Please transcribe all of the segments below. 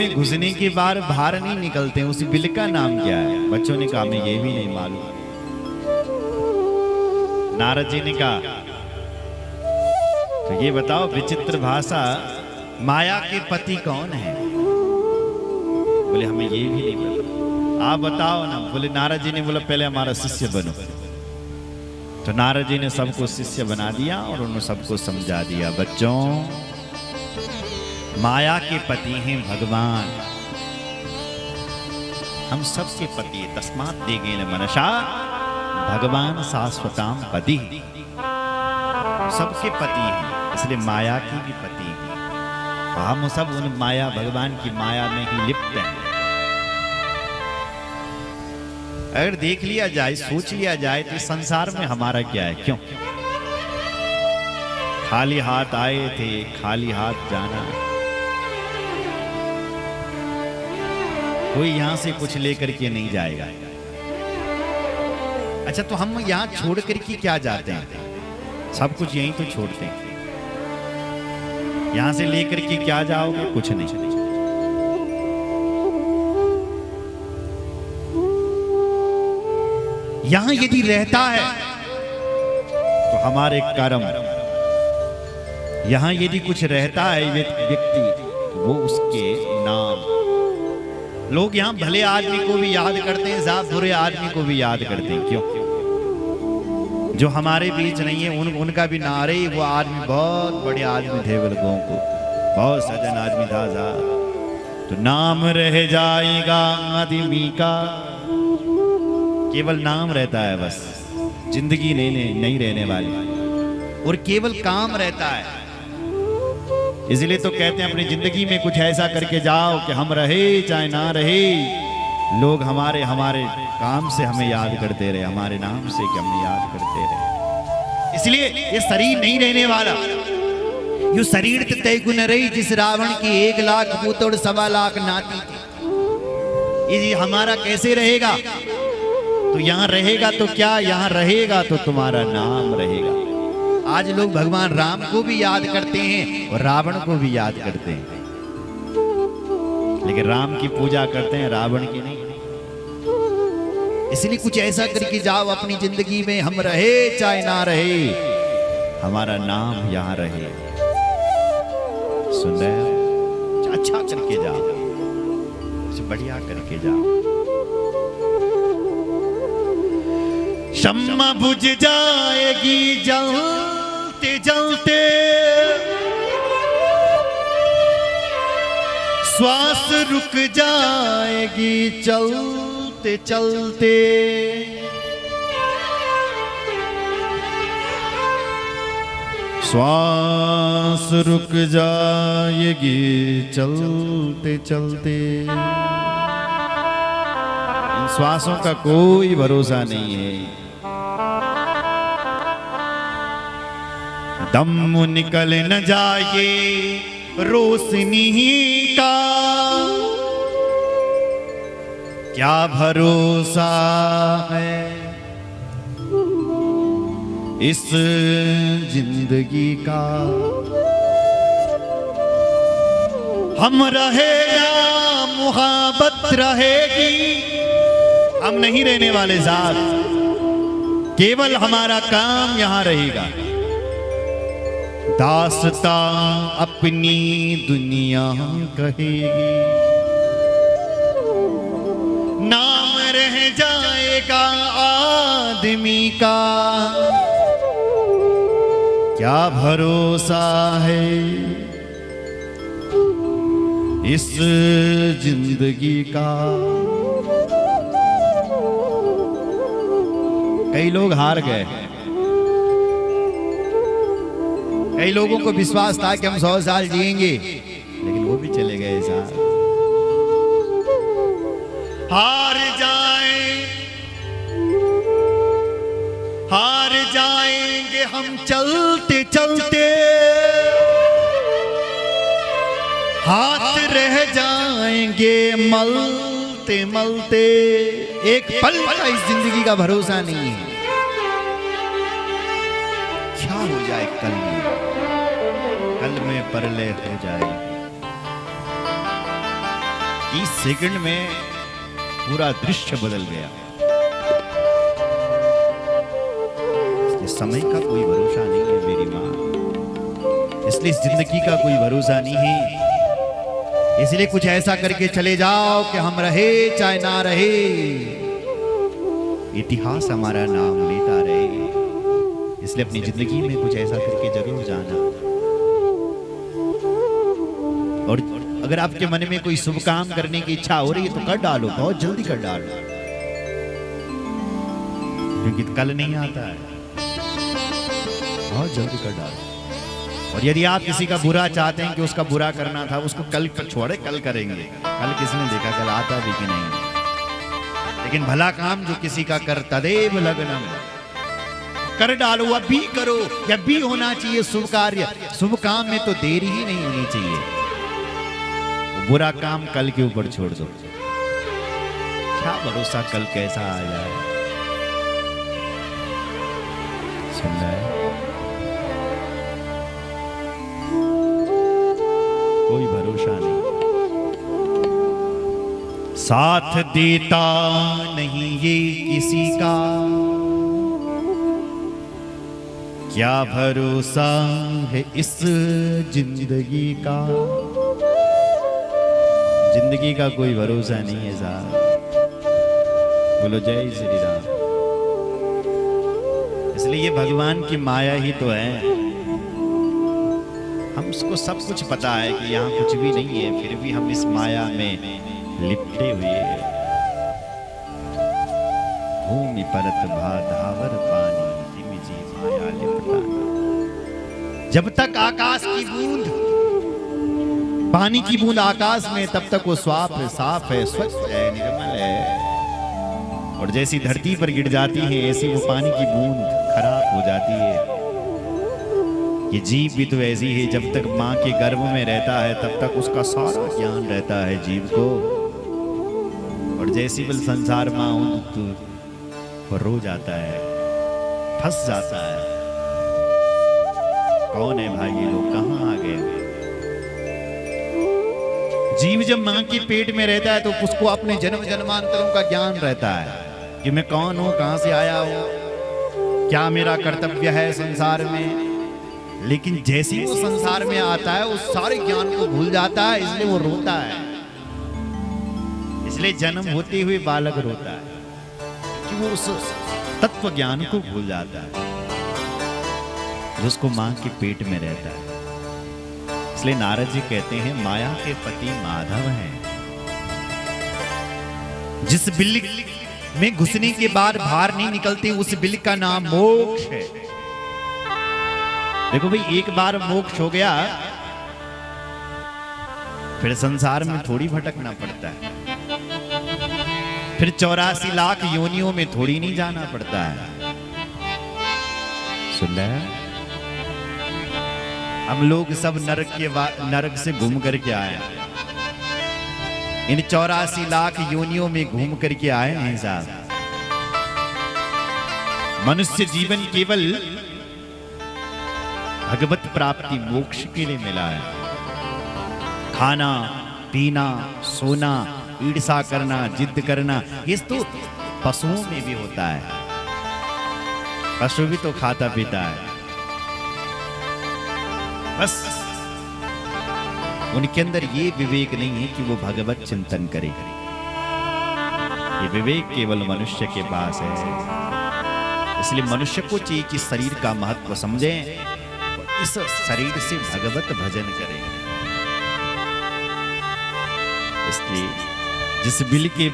में घुसने के बाद बाहर नहीं निकलते, उस बिल का नाम क्या है? बच्चों ने कहा हमें ये भी नहीं मालूम। नारद जी ने कहा तो ये बताओ विचित्र भाषा, माया के पति कौन है? बोले हमें ये भी नहीं पता, आप बताओ ना। बोले नारद जी ने बोला पहले हमारा शिष्य बनो। तो नारद जी ने सबको शिष्य बना दिया और उन्होंने सबको समझा दिया, बच्चों माया के पति हैं भगवान, हम सबके पति, तस्मात् देगेन मनसा भगवान शाश्वताम पति। सबके पति हैं, इसलिए माया की भी पति हैं। हम सब उन माया, भगवान की माया में ही लिप्त हैं। अगर देख लिया जाए, सोच लिया जाए तो इस संसार में हमारा क्या है? क्यों खाली हाथ आए थे, खाली हाथ जाना। कोई यहां से कुछ लेकर के नहीं जाएगा। अच्छा, तो हम यहां छोड़ करके क्या जाते हैं? सब कुछ यहीं तो छोड़ते हैं। यहां से लेकर के क्या जाओगे? कुछ नहीं। यहां यदि रहता है तो हमारे कर्म, यहां यदि कुछ रहता है व्यक्ति, वो उसके नाम। लोग यहां भले आदमी को भी याद करते हैं, साफ बुरे आदमी को भी याद करते हैं। क्यों? जो हमारे बीच नहीं है उनका भी ना रही, वो आदमी बहुत बड़े आदमी थे, लोगों को बहुत सज्जन आदमी था साहब। तो नाम रह जाएगा आदमी का, केवल नाम रहता है बस, जिंदगी नहीं रहने वाली, और केवल काम रहता है। इसलिए तो कहते हैं अपनी जिंदगी में कुछ ऐसा करके जाओ कि हम रहे चाहे ना रहे, लोग हमारे काम से हमें याद करते रहे, हमारे नाम से कि हमें याद करते रहे। इसलिए ये शरीर नहीं रहने वाला। यो शरीर तय गुण रही, जिस रावण की 1 लाख पूत और 1.25 लाख नाती थी। ये हमारा कैसे रहेगा? तो यहाँ रहेगा तो क्या, यहाँ रहेगा तो तुम्हारा नाम रहेगा। आज लोग भगवान राम को भी याद करते हैं और रावण को भी याद करते हैं, लेकिन राम की पूजा करते हैं, रावण की नहीं। इसलिए कुछ ऐसा करके जाओ अपनी जिंदगी में, हम रहे चाहे ना रहे, हमारा नाम यहाँ रहे। सुन रहे हो? अच्छा करके जाओ, बढ़िया करके जाओ। शम्मा बुझ जाएगी जलते जलते, श्वास रुक जाएगी चलते चलते। श्वास रुक जाएगी चलते चलते। इन श्वासों का कोई भरोसा नहीं है। दम निकल न जाए रोशनी का, क्या भरोसा है इस जिंदगी का। हम रहे या मुहब्बत रहेगी, हम नहीं रहने वाले साथ, केवल हमारा काम यहाँ रहेगा। दास्तां अपनी दुनिया कहेगी, नाम रह जाएगा आदमी का, क्या भरोसा है इस जिंदगी का। कई लोग हार गए। कई लोगों को विश्वास था कि हम 100 साल जिएंगे, लेकिन वो भी चले गए साहब। हार जाएंगे हम चलते चलते, हाथ रह जाएंगे मलते मलते। एक पल का इस जिंदगी का भरोसा नहीं है, क्या हो जाए कल में परलय हो जाए। 30 सेकंड में पूरा दृश्य बदल गया। समय का कोई भरोसा नहीं है मेरी माँ, इसलिए जिंदगी का कोई भरोसा नहीं है। इसलिए कुछ ऐसा करके चले जाओ कि हम रहे चाहे ना रहे, इतिहास हमारा नाम लेता रहे। इसलिए अपनी जिंदगी में कुछ ऐसा करके जरूर जाना। और अगर आपके मन में कोई शुभ काम करने की इच्छा हो रही है तो कर डालो, बहुत जल्दी कर डालो, क्योंकि कल नहीं आता है, बहुत जल्दी कर डालो। और यदि आप किसी का बुरा चाहते हैं कि उसका बुरा करना था, उसको कल पर छोड़े, कल करेंगे। कल किसने देखा कल आता भी कि नहीं। लेकिन भला काम जो किसी का कर तदेव लग्नम, कर डालो, अभी करो, या भी होना चाहिए शुभ कार्य। शुभ काम में तो देरी ही नहीं होनी चाहिए। बुरा काम कल के ऊपर छोड़ दो, क्या भरोसा कल कैसा आ जाए। सुन रहा है, कोई भरोसा नहीं, साथ देता नहीं ये किसी का, क्या भरोसा है इस जिंदगी का। जिंदगी का कोई भरोसा नहीं है साहब। बोलो जय श्री राम। इसलिए ये भगवान की माया ही तो है। हम उसको सब कुछ पता है कि यहाँ कुछ भी नहीं है, फिर भी हम इस माया में लिपटे हुए हैं। भूमि परत भाधावर पानी, जिमि जी माया लिपटाना। जब तक आकाश की बूंद, पानी की बूंद आकाश में, तब तक वो साफ है, स्वच्छ है, निर्मल है। और जैसी धरती पर गिर जाती है, ऐसी वो पानी की बूंद खराब हो जाती है। ये जीव भी तो ऐसी है, जब तक माँ के गर्भ में रहता है तब तक उसका सारा ज्ञान रहता है जीव को। और जैसी बल संसार माँ तो रो जाता है, फंस जाता है। कौन है भाई ये लोग, कहाँ आ गए। जीव जब माँ के पेट में रहता है तो उसको अपने जन्म जन्मांतरों का ज्ञान रहता है कि मैं कौन हूँ, कहाँ से आया हूँ, क्या मेरा कर्तव्य है संसार में। लेकिन जैसे ही वो संसार में आता है उस सारे ज्ञान को भूल जाता है, इसलिए वो रोता है। इसलिए जन्म होते हुए बालक रोता है कि वो उस तत्व ज्ञान को भूल जाता है जिसको माँ के पेट में रहता है। इसलिए नारद जी कहते हैं माया के पति माधव हैं। जिस बिल में घुसने के बाद बाहर नहीं निकलते उस बिल का नाम मोक्ष है। देखो भाई, एक बार मोक्ष हो गया फिर संसार में थोड़ी भटकना पड़ता है, फिर 84 लाख योनियों में थोड़ी नहीं जाना पड़ता है। सुन रहे हैं, हम लोग सब नरक से घूम करके आए, इन 84 लाख योनियों में घूम करके आए हैं साहब। मनुष्य जीवन केवल भगवत प्राप्ति मोक्ष के लिए मिला है। खाना पीना सोना ईर्षा करना जिद करना ये तो पशुओं में भी होता है। पशु भी तो खाता पीता है, बस उनके अंदर ये विवेक नहीं है कि वो भगवत चिंतन करे। ये विवेक केवल मनुष्य के पास है। इसलिए मनुष्य को चाहिए कि शरीर का महत्व समझें, इस शरीर से भगवत भजन करें। इसलिए जिस बिल के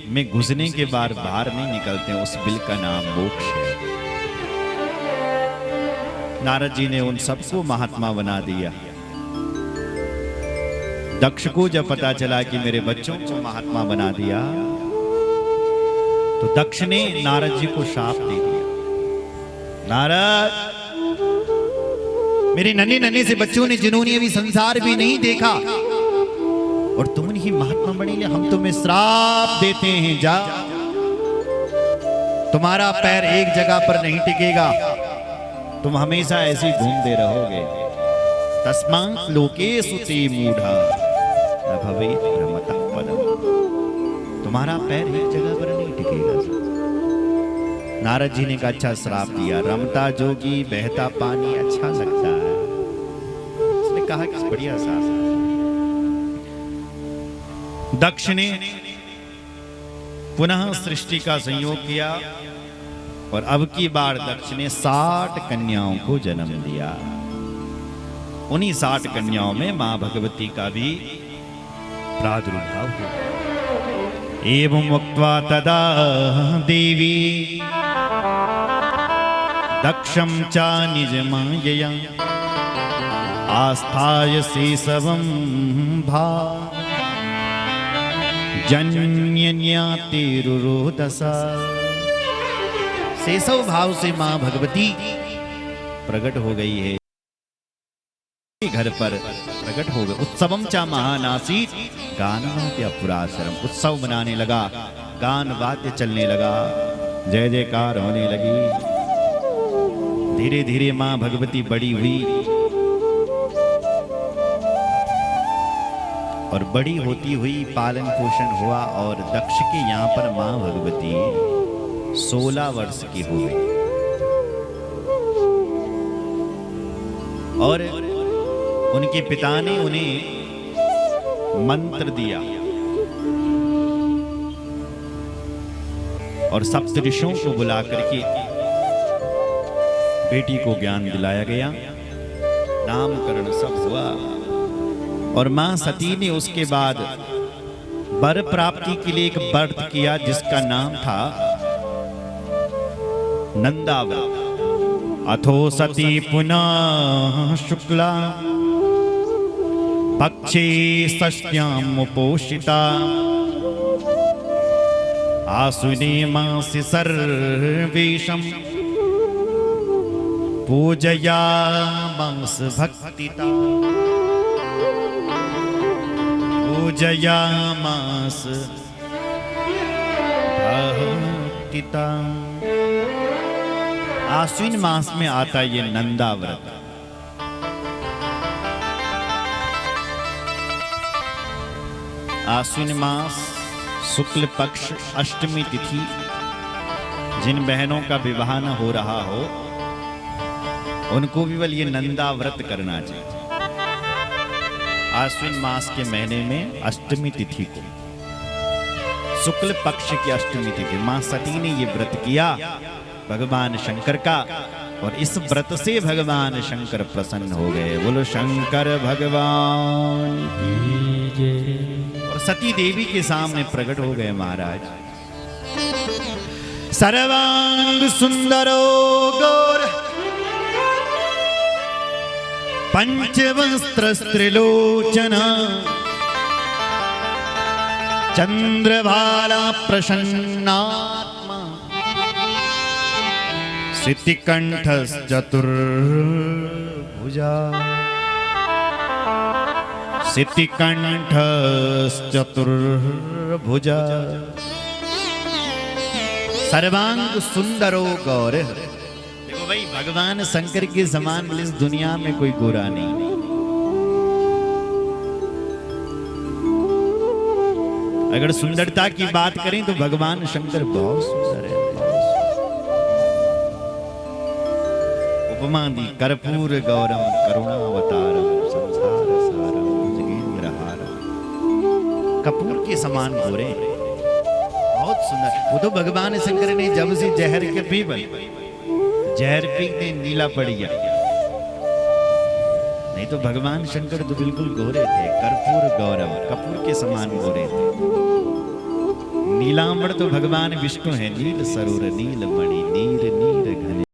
में घुसने के बाद बाहर नहीं निकलते उस बिल का नाम मोक्ष है। नारद जी ने उन सबको महात्मा बना दिया। दक्ष को जब पता चला कि मेरे बच्चों को महात्मा बना दिया तो दक्ष ने नारद जी को शाप दे दिया। नारद, मेरे नन्हे नन्हे से बच्चों ने जिन्होंने अभी संसार भी नहीं देखा और तुम ही महात्मा बनेंगे, हम तुम्हें श्राप देते हैं। जा, तुम्हारा पैर एक जगह पर नहीं टिकेगा, तुम हमेशा ऐसे ही घूमते रहोगे। तस्मात् लोकेषु ते मूढ़ा न भवेत् भ्रमतः पदम्। तुम्हारा पैर एक जगह पर नहीं टिकेगा। नारद जी ने कहा अच्छा श्राप दिया, रमता जोगी बहता पानी अच्छा लगता है। उसने कहा कि बढ़िया सा। दक्ष ने पुनः सृष्टि का संयोग किया और अब की बार दक्ष ने 60 कन्याओं को जन्म दिया। उन्हीं 60 कन्याओं में मां भगवती का भी प्रादुर्भाव हुआ। एवं उक्त्वा तदा देवी दक्षं च निजमायया आस्थाय शेषवं भा जन्यन्यातिरुरोदसा। शेषव भाव से मां भगवती प्रकट हो गई है, घर पर प्रकट हो गए। उत्सवम चा महानासीत गानवाद्य पुराशरम। उत्सव मनाने लगा, गान वाद्य चलने लगा, जय जयकार होने लगी। धीरे धीरे मां भगवती बड़ी हुई और बड़ी होती हुई पालन पोषण हुआ और दक्ष के यहाँ पर मां भगवती 16 वर्ष की हो गई। और उनके पिता ने उन्हें मंत्र दिया और सप्तऋषियों को बुला करके बेटी को ज्ञान दिलाया गया, नामकरण सब हुआ। और मां सती ने उसके बाद वर प्राप्ति के लिए एक व्रत किया जिसका नाम था नंदाव्रत। अथो सती पुनः शुक्ला पक्षे षष्ट्याम् उपोषिता आश्विने मासि सर्वेशम् पूजयामास भक्तिता। पूजयामास भक्तिता। आश्विन मास में आता ये नंदा व्रत। आश्विन मास शुक्ल पक्ष अष्टमी तिथि, जिन बहनों का विवाह न हो रहा हो उनको भी ये नंदा व्रत करना चाहिए। आश्विन मास के महीने में अष्टमी तिथि को, शुक्ल पक्ष की अष्टमी तिथि, मां सती ने ये व्रत किया भगवान शंकर का, और इस व्रत से भगवान शंकर प्रसन्न हो गए। बोलो शंकर भगवान की जय। और सती देवी के सामने प्रकट हो गए महाराज। सर्वांग सुंदरो गौर पंचवस्त्रस्त्रिलोचना चंद्रभाला प्रसन्नात्मा सिद्धिकंठश्चतुर्भुजा। सिद्धिकंठश्चतुर्भुजा। सर्वांग सुंदरो गौर। देखो भाई, भगवान शंकर के समान इस दुनिया में कोई गोरा नहीं। अगर सुंदरता की बात करें तो भगवान शंकर बहुत सुंदर है। उपमा दी कर्पूर गौरम करुणावतारम संसार सारम जगेंद्रहारम। कपूर के समान गोरे, बहुत सुंदर। वो तो भगवान शंकर ने जब से जहर के पीबल, जहर पीने नीला पड़ गया, नहीं तो भगवान शंकर तो बिल्कुल गोरे थे। कर्पूर गौरम, कपूर के समान गोरे थे। नीलांबर तो भगवान विष्णु है। नील सरोर नील मणि नीर नीर घने।